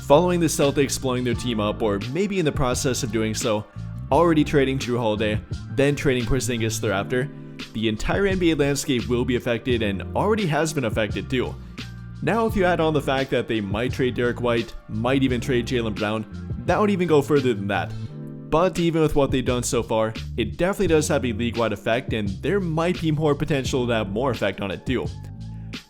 Following the Celtics blowing their team up, or maybe in the process of doing so, already trading Jrue Holiday, then trading Porzingis thereafter, the entire NBA landscape will be affected and already has been affected too. Now if you add on the fact that they might trade Derek White, might even trade Jaylen Brown, that would even go further than that. But even with what they've done so far, it definitely does have a league-wide effect, and there might be more potential to have more effect on it too.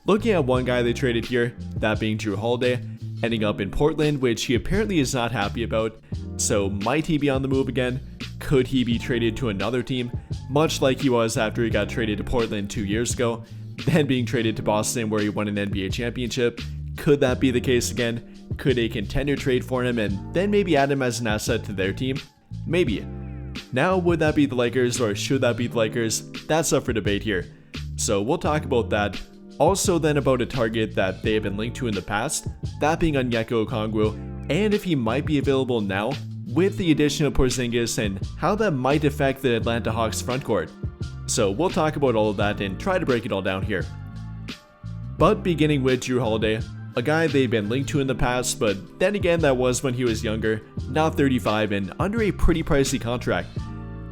Looking at one guy they traded here, that being Jrue Holiday, ending up in Portland, which he apparently is not happy about. So might he be on the move again? Could he be traded to another team, much like he was after he got traded to Portland 2 years ago, then being traded to Boston where he won an NBA championship? Could that be the case again? Could a contender trade for him and then maybe add him as an asset to their team? Maybe. Now, would that be the Lakers or should that be the Lakers? That's up for debate here. So we'll talk about that. Also then about a target that they have been linked to in the past, that being Onyeka Okongwu, and if he might be available now with the addition of Porzingis and how that might affect the Atlanta Hawks frontcourt. So we'll talk about all of that and try to break it all down here. But beginning with Jrue Holiday, a guy they've been linked to in the past, but then again that was when he was younger, now 35 and under a pretty pricey contract.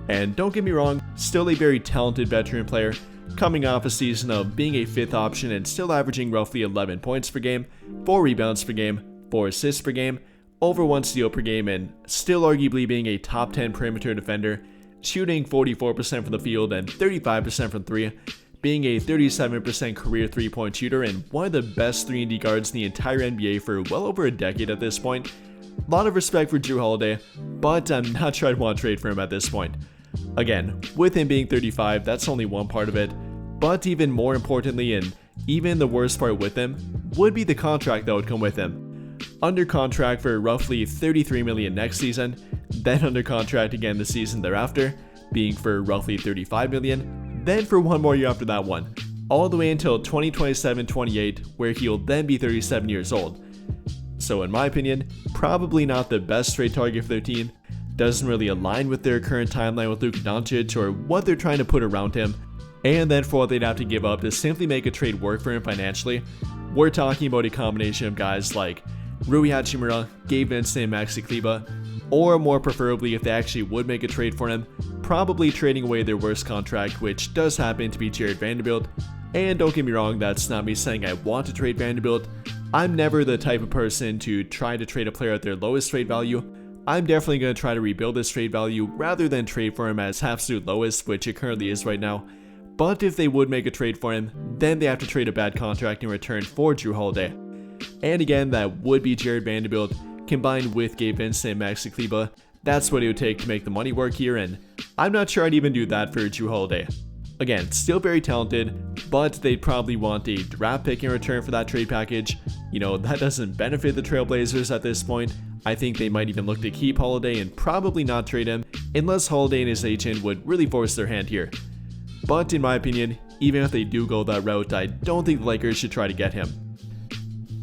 And don't get me wrong, still a very talented veteran player, coming off a season of being a 5th option and still averaging roughly 11 points per game, 4 rebounds per game, 4 assists per game, over 1 steal per game, and still arguably being a top 10 perimeter defender, shooting 44% from the field and 35% from 3, being a 37% career 3-point shooter and one of the best 3-and-D guards in the entire NBA for well over a decade at this point. A lot of respect for Jrue Holiday, but I'm not sure I'd want to trade for him at this point. Again, with him being 35, that's only one part of it, but even more importantly, and even the worst part with him, would be the contract that would come with him. Under contract for roughly $33 million next season, then under contract again the season thereafter, being for roughly $35 million, then for one more year after that one, all the way until 2027-28, where he'll then be 37 years old. So in my opinion, probably not the best trade target for their team, doesn't really align with their current timeline with Luka Doncic or what they're trying to put around him, and then for what they'd have to give up to simply make a trade work for him financially, we're talking about a combination of guys like Rui Hachimura, Gabe Vincent, and Maxi Kleber, or more preferably if they actually would make a trade for him, probably trading away their worst contract, which does happen to be Jared Vanderbilt. And don't get me wrong, that's not me saying I want to trade Vanderbilt. I'm never the type of person to try to trade a player at their lowest trade value. I'm definitely going to try to rebuild this trade value rather than trade for him as absolute lowest, which it currently is right now. But if they would make a trade for him, then they have to trade a bad contract in return for Jrue Holiday. And again, that would be Jared Vanderbilt combined with Gabe Vincent and Maxi Kleber. That's what it would take to make the money work here, and I'm not sure I'd even do that for Jrue Holiday. Again, still very talented, but they'd probably want a draft pick in return for that trade package. You know, that doesn't benefit the Trailblazers at this point. I think they might even look to keep Holiday and probably not trade him, unless Holiday and his agent would really force their hand here. But in my opinion, even if they do go that route, I don't think the Lakers should try to get him.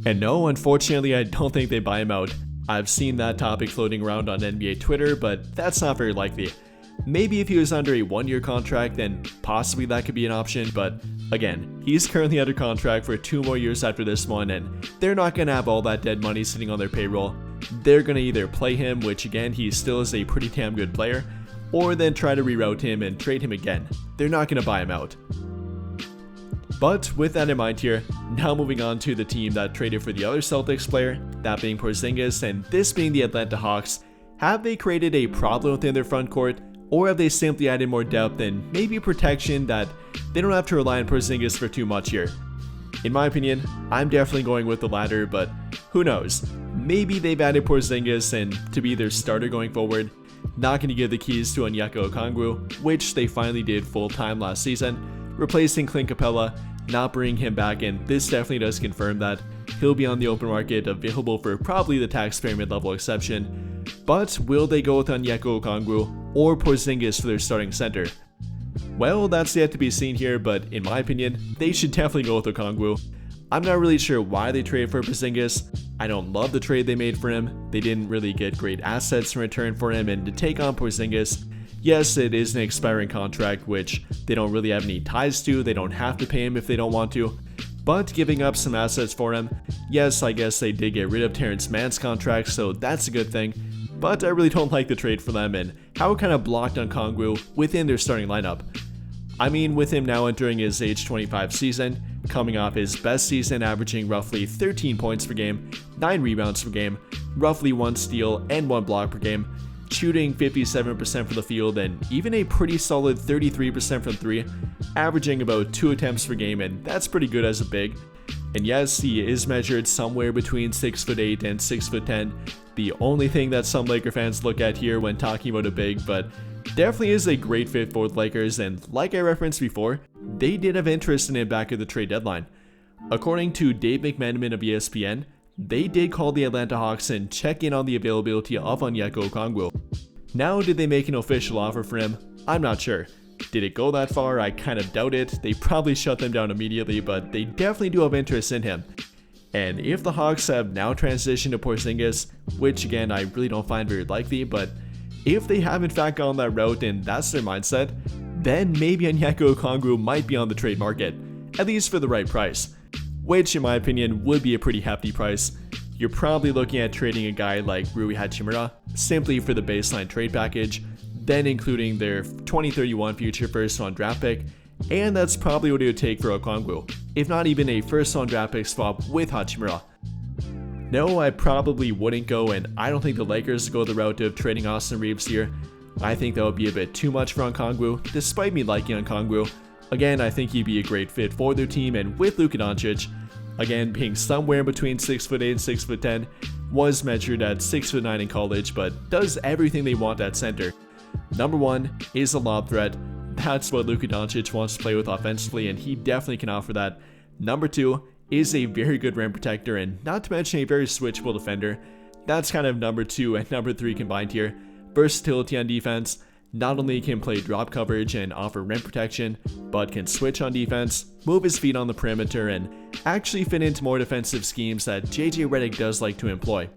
And no, unfortunately, I don't think they buy him out. I've seen that topic floating around on NBA Twitter, but that's not very likely. Maybe if he was under a 1-year contract, then possibly that could be an option, but again, he's currently under contract for 2 more years after this one, and they're not going to have all that dead money sitting on their payroll. They're going to either play him, which again, he still is a pretty damn good player, or then try to reroute him and trade him again. They're not going to buy him out. But with that in mind here, now moving on to the team that traded for the other Celtics player, that being Porzingis, and this being the Atlanta Hawks. Have they created a problem within their front court, or have they simply added more depth and maybe protection that they don't have to rely on Porzingis for too much here? In my opinion, I'm definitely going with the latter, but who knows? Maybe they've added Porzingis and to be their starter going forward, not going to give the keys to Onyeka Okongwu, which they finally did full-time last season, replacing Clint Capella, not bringing him back, and this definitely does confirm that he'll be on the open market, available for probably the taxpayer mid-level exception. But will they go with Onyeka Okongwu or Porzingis for their starting center? Well, that's yet to be seen here, but in my opinion, they should definitely go with Okongwu. I'm not really sure why they traded for Porzingis. I don't love the trade they made for him. They didn't really get great assets in return for him, and to take on Porzingis, yes, it is an expiring contract, which they don't really have any ties to. They don't have to pay him if they don't want to. but giving up some assets for him. Yes, I guess they did get rid of Terrence Mann's contract, so that's a good thing, but I really don't like the trade for them and how it kind of blocked Okongwu within their starting lineup. I mean, with him now entering his age 25 season, coming off his best season averaging roughly 13 points per game, 9 rebounds per game, roughly 1 steal and 1 block per game, shooting 57% from the field and even a pretty solid 33% from 3, averaging about 2 attempts per game, and that's pretty good as a big. And yes, he is measured somewhere between 6'8" and 6'10", the only thing that some Laker fans look at here when talking about a big, but definitely is a great fit for the Lakers, and like I referenced before, they did have interest in him back at the trade deadline. According to Dave McMenamin of ESPN, they did call the Atlanta Hawks and check in on the availability of Onyeka Okongwu. Now, did they make an official offer for him? I'm not sure. Did it go that far? I kind of doubt it. They probably shut them down immediately, but they definitely do have interest in him. And if the Hawks have now transitioned to Porzingis, which again I really don't find very likely, but if they have in fact gone that route and that's their mindset, then maybe Onyeka Okongwu might be on the trade market, at least for the right price, which in my opinion would be a pretty hefty price. You're probably looking at trading a guy like Jrue Holiday simply for the baseline trade package, then including their 2031 future first round draft pick, and that's probably what it would take for Okongwu, if not even a first round draft pick swap with Hachimura. No, I probably wouldn't go, and I don't think the Lakers go the route of trading Austin Reeves here. I think that would be a bit too much for Okongwu, despite me liking Okongwu. Again, I think he'd be a great fit for their team, and with Luka Doncic, again being somewhere between 6'8" and 6'10", was measured at 6'9" in college, but does everything they want at center. Number 1 is a lob threat. That's what Luka Doncic wants to play with offensively, and he definitely can offer that. Number 2 is a very good rim protector, and not to mention a very switchable defender. That's kind of number 2 and number 3 combined here. Versatility on defense. Not only can play drop coverage and offer rim protection, but can switch on defense, move his feet on the perimeter, and actually fit into more defensive schemes that JJ Redick does like to employ.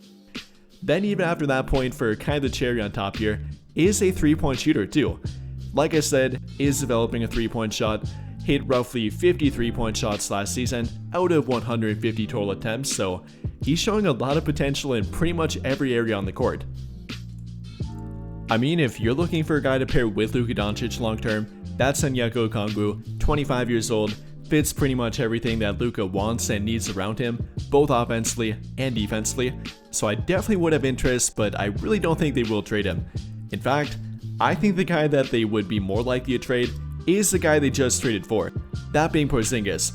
Then even after that point, for kind of the cherry on top here, is a 3-point shooter too. Like I said, is developing a 3-point shot, hit roughly 50 3-point shots last season out of 150 total attempts, so he's showing a lot of potential in pretty much every area on the court. I mean, if you're looking for a guy to pair with Luka Doncic long term, that's Onyeka Okongwu, 25 years old, fits pretty much everything that Luka wants and needs around him, both offensively and defensively, so I definitely would have interest, but I really don't think they will trade him. In fact, I think the guy that they would be more likely to trade is the guy they just traded for, that being Porzingis.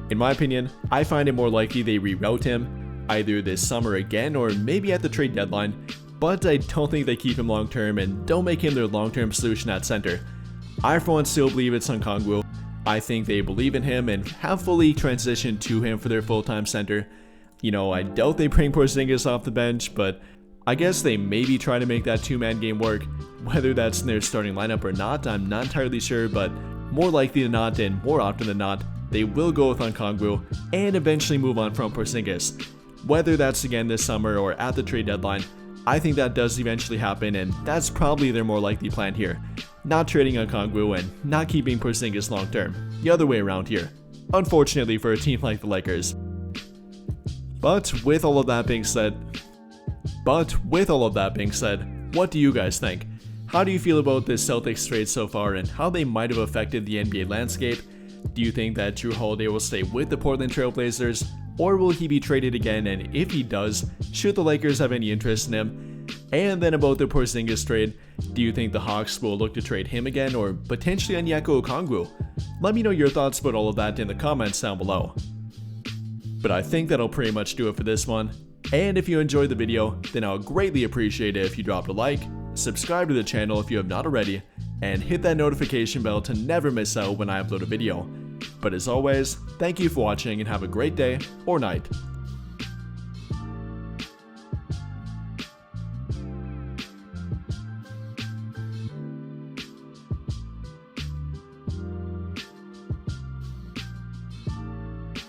In my opinion, I find it more likely they reroute him, either this summer again or maybe at the trade deadline, but I don't think they keep him long term and don't make him their long term solution at center. I for one still believe it's Okongwu. I think they believe in him and have fully transitioned to him for their full-time center. You know, I doubt they bring Porzingis off the bench, but I guess they maybe try to make that 2-man game work. Whether that's in their starting lineup or not, I'm not entirely sure, but more likely than not and more often than not, they will go with Okongwu and eventually move on from Porzingis. Whether that's again this summer or at the trade deadline, I think that does eventually happen, and that's probably their more likely plan here. Not trading Okongwu and not keeping Porzingis long term. The other way around here, unfortunately for a team like the Lakers. But with all of that being said, what do you guys think? How do you feel about this Celtics trade so far and how they might have affected the NBA landscape? Do you think that Jrue Holiday will stay with the Portland Trail Blazers, or will he be traded again, and if he does, should the Lakers have any interest in him? And then about the Porzingis trade, do you think the Hawks will look to trade him again, or potentially Onyeka Okongwu? Let me know your thoughts about all of that in the comments down below. But I think that'll pretty much do it for this one, and if you enjoyed the video, then I'll greatly appreciate it if you dropped a like, subscribe to the channel if you have not already, and hit that notification bell to never miss out when I upload a video. But as always, thank you for watching and have a great day or night.